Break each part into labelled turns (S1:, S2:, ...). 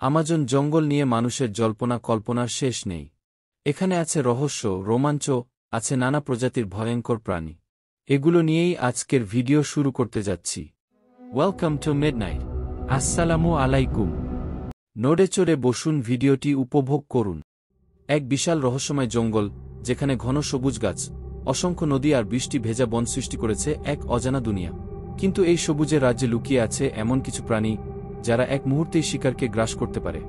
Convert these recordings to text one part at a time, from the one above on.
S1: Amazon জঙ্গল নিয়ে মানুষের জল্পনা কল্পনার শেষ নেই। এখানে আছে রহস্য, রোমাঞ্চ, আছে নানা প্রজাতির ভয়ঙ্কর প্রাণী। এগুলো নিয়েই আজকের ভিডিও শুরু করতে যাচ্ছি। Welcome to midnight. আসসালামু আলাইকুম। নড়ে চড়ে বসুন, ভিডিওটি উপভোগ করুন। এক বিশাল রহস্যময় জঙ্গল, যেখানে ঘন সবুজ গাছ, অসংখ্য নদী আর বৃষ্টি ভেজা বন সৃষ্টি করেছে এক অজানা দুনিয়া। কিন্তু এই সবুজের রাজ্যে লুকিয়ে আছে এমন কিছু প্রাণী যারা এক মুহূর্তেই শিকারকে গ্রাস করতে পারে।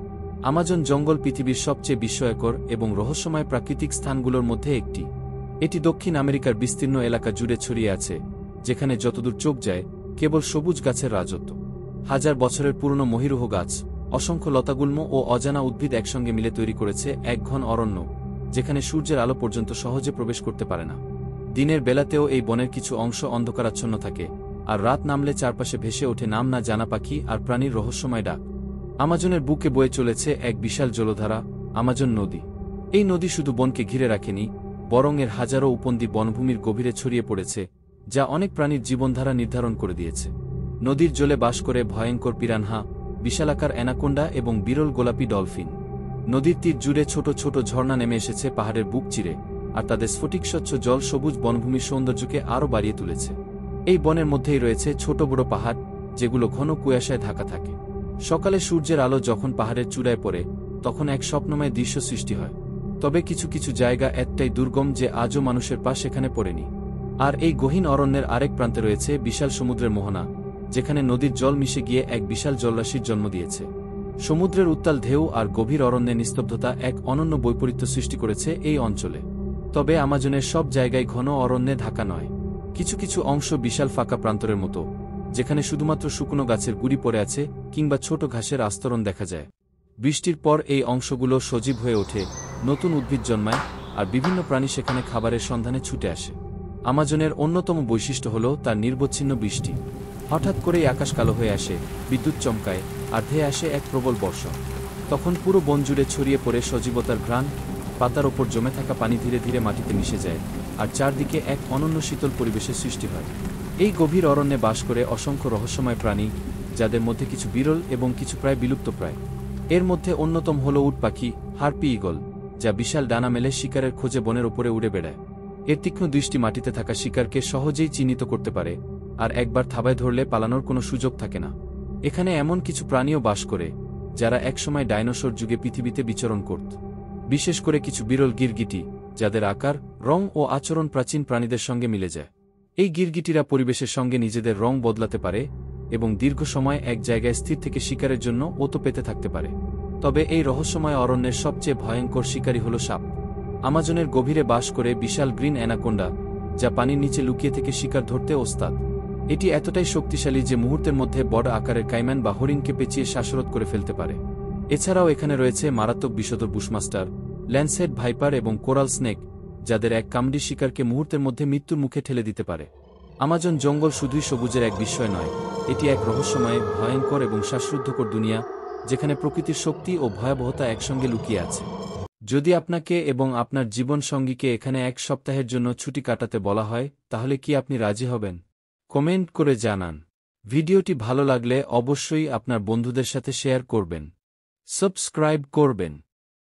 S1: আমাজন জঙ্গল পৃথিবীর সবচেয়ে বিস্ময়কর এবং রহস্যময় প্রাকৃতিক স্থানগুলোর মধ্যে একটি। এটি দক্ষিণ আমেরিকার বিস্তীর্ণ এলাকা জুড়ে ছড়িয়ে আছে, যেখানে যতদূর চোখ যায় কেবল সবুজ গাছের রাজত্ব। হাজার বছরের পুরনো মহিরুহ গাছ, অসংখ্য লতাগুল্ম ও অজানা উদ্ভিদ একসঙ্গে মিলে তৈরি করেছে এক ঘন অরণ্য, যেখানে সূর্যের আলো পর্যন্ত সহজে প্রবেশ করতে পারে না। দিনের বেলাতেও এই বনের কিছু অংশ অন্ধকারাচ্ছন্ন থাকে, আর রাত নামলে চারপাশে ভেসে ওঠে নাম না জানা পাখি আর প্রাণীর রহস্যময় ডাক। আমাজনের বুকে বয়ে চলেছে এক বিশাল জলধারা, আমাজন নদী। এই নদী শুধু বনকে ঘিরে রাখেনি, বরং এর হাজারো উপনদী বনভূমির গভীরে ছড়িয়ে পড়েছে, যা অনেক প্রাণীর জীবনধারা নির্ধারণ করে দিয়েছে। নদীর জলে বাস করে ভয়ঙ্কর পিরানহা, বিশালাকার অ্যানাকোন্ডা এবং বিরল গোলাপি ডলফিন। নদীর তীর জুড়ে ছোট ছোট ঝর্ণা নেমে এসেছে পাহাড়ের বুক চিরে, আর তাদের স্ফটিকস্বচ্ছ জল সবুজ বনভূমির সৌন্দর্যকে আরও বাড়িয়ে তুলেছে। এই বনের মধ্যেই রয়েছে ছোট বড় পাহাড়, যেগুলো ঘন কুয়াশায় ঢাকা থাকে। সকালে সূর্যের আলো যখন পাহাড়ের চূড়ায় পড়ে, তখন এক স্বপ্নময় দৃশ্য সৃষ্টি হয়। তবে কিছু কিছু জায়গা এতটাই দুর্গম যে আজও মানুষের পা সেখানে পড়েনি। আর এই গহীন অরণ্যের আরেক প্রান্তে রয়েছে বিশাল সমুদ্রের মোহনা, যেখানে নদীর জল মিশে গিয়ে এক বিশাল জলরাশির জন্ম দিয়েছে। সমুদ্রের উত্তাল ঢেউ আর গভীর অরণ্যের নিস্তব্ধতা এক অনন্য বৈপরীত্য সৃষ্টি করেছে এই অঞ্চলে। তবে আমাজনের সব জায়গায় ঘন অরণ্যে ঢাকা নয়। কিছু কিছু অংশ বিশাল ফাঁকা প্রান্তরের মতো, যেখানে শুধুমাত্র শুকনো গাছের গুড়ি পড়ে আছে কিংবা ছোট ঘাসের আস্তরণ দেখা যায়। বৃষ্টির পর এই অংশগুলো সজীব হয়ে ওঠে, নতুন উদ্ভিদ জন্মায়, আর বিভিন্ন প্রাণী সেখানে খাবারের সন্ধানে ছুটে আসে। আমাজনের অন্যতম বৈশিষ্ট্য হল তার নিরবচ্ছিন্ন বৃষ্টি। হঠাৎ করেই আকাশ কালো হয়ে আসে, বিদ্যুৎ চমকায়, আর ধেয়ে আসে এক প্রবল বর্ষণ। তখন পুরো বন জুড়ে ছড়িয়ে পড়ে সজীবতার ঘ্রাণ, পাতার ওপর জমে থাকা পানি ধীরে ধীরে মাটিতে মিশে যায়, আর চারদিকে এক অনন্য শীতল পরিবেশের সৃষ্টি হয়। এই গভীর অরণ্যে বাস করে অসংখ্য রহস্যময় প্রাণী, যাদের মধ্যে কিছু বিরল এবং কিছু প্রায় বিলুপ্তপ্রায়। এর মধ্যে অন্যতম হল উট পাখি, হার্পি ঈগল, যা বিশাল ডানা মেলে শিকারের খোঁজে বনের ওপরে উড়ে বেড়ায়। এর তীক্ষ্ণ দৃষ্টি মাটিতে থাকা শিকারকে সহজেই চিহ্নিত করতে পারে, আর একবার থাবায় ধরলে পালানোর কোনো সুযোগ থাকে না। এখানে এমন কিছু প্রাণীও বাস করে যারা একসময় ডাইনোসর যুগে পৃথিবীতে বিচরণ করত। বিশেষ করে কিছু বিরল গিরগিটি, যাদের আকার, রং ও আচরণ প্রাচীন প্রাণীদের সঙ্গে মিলে যায়। এই গিরগিটিরা পরিবেশের সঙ্গে নিজেদের রং বদলাতে পারে এবং দীর্ঘ সময় এক জায়গায় স্থির থেকে শিকারের জন্য ওতো পেতে থাকতে পারে। তবে এই রহস্যময় অরণ্যের সবচেয়ে ভয়ঙ্কর শিকারী হল সাপ। আমাজনের গভীরে বাস করে বিশাল গ্রিন অ্যানাকোন্ডা, যা পানির নিচে লুকিয়ে থেকে শিকার ধরতে ওস্তাদ। এটি এতটাই শক্তিশালী যে মুহূর্তের মধ্যে বড় আকারের কাইম্যান বা হরিণকে পেঁচিয়ে শ্বাসরোধ করে ফেলতে পারে। এছাড়াও এখানে রয়েছে মারাত্মক বিষধর বুশমাস্টার, ল্যান্সহেড ভাইপার এবং কোরাল স্নেক, যাদের এক কামড়ি শিকারকে মুহূর্তের মধ্যে মৃত্যুর মুখে ঠেলে দিতে পারে। আমাজন জঙ্গল শুধুই সবুজের এক বিস্ময় নয়, এটি এক রহস্যময়, ভয়ঙ্কর এবং শ্বাসরুদ্ধকর দুনিয়া, যেখানে প্রকৃতির শক্তি ও ভয়াবহতা একসঙ্গে লুকিয়ে আছে। যদি আপনাকে এবং আপনার জীবনসঙ্গীকে এখানে এক সপ্তাহের জন্য ছুটি কাটাতে বলা হয়, তাহলে কি আপনি রাজি হবেন? কমেন্ট করে জানান। ভিডিওটি ভালো লাগলে অবশ্যই আপনার বন্ধুদের সাথে শেয়ার করবেন, সাবস্ক্রাইব করবেন।